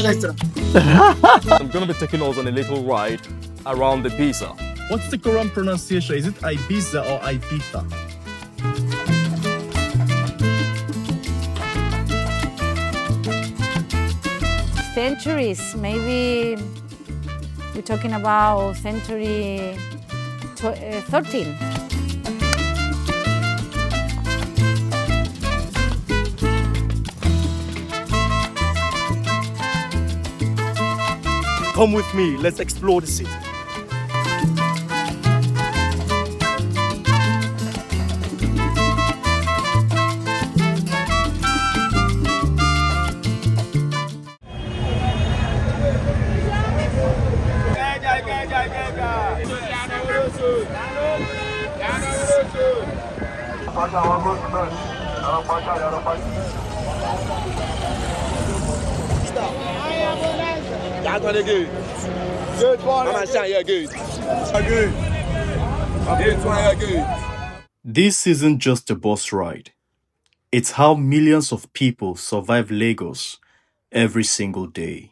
I'm gonna be taking us on a little ride around Ibiza. What's the correct pronunciation? Is it Ibiza or Ibiza? Centuries, maybe we're talking about century 13. Come with me, let's explore the city. This isn't just a bus ride. It's how millions of people survive Lagos every single day.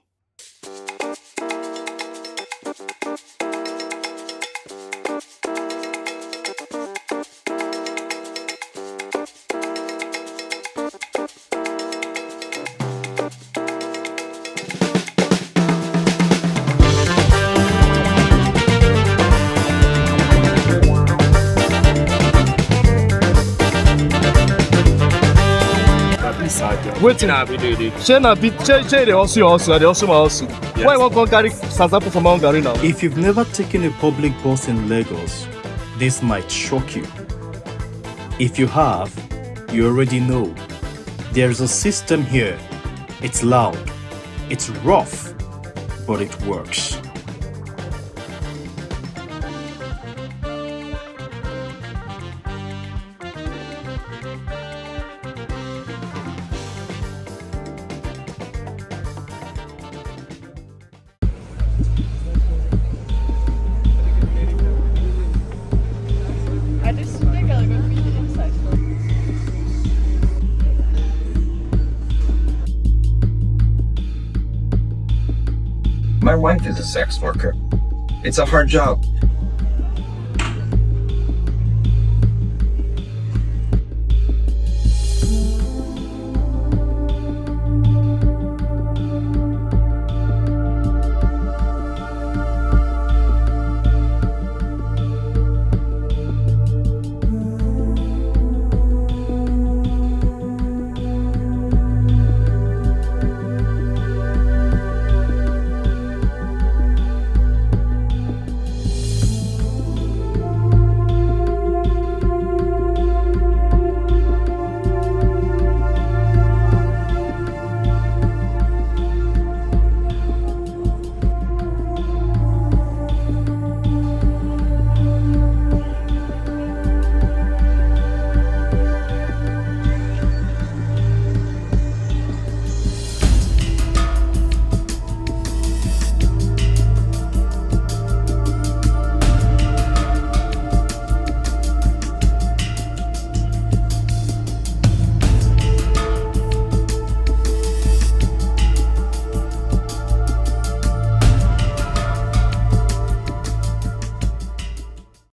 Waiting, they also my hustle. Why won't come carry Sazapo from Mount Gary now? If you've never taken a public bus in Lagos, this might shock you. If you have, you already know. There's a system here. It's loud, it's rough, but it works. My wife is a sex worker. It's a hard job,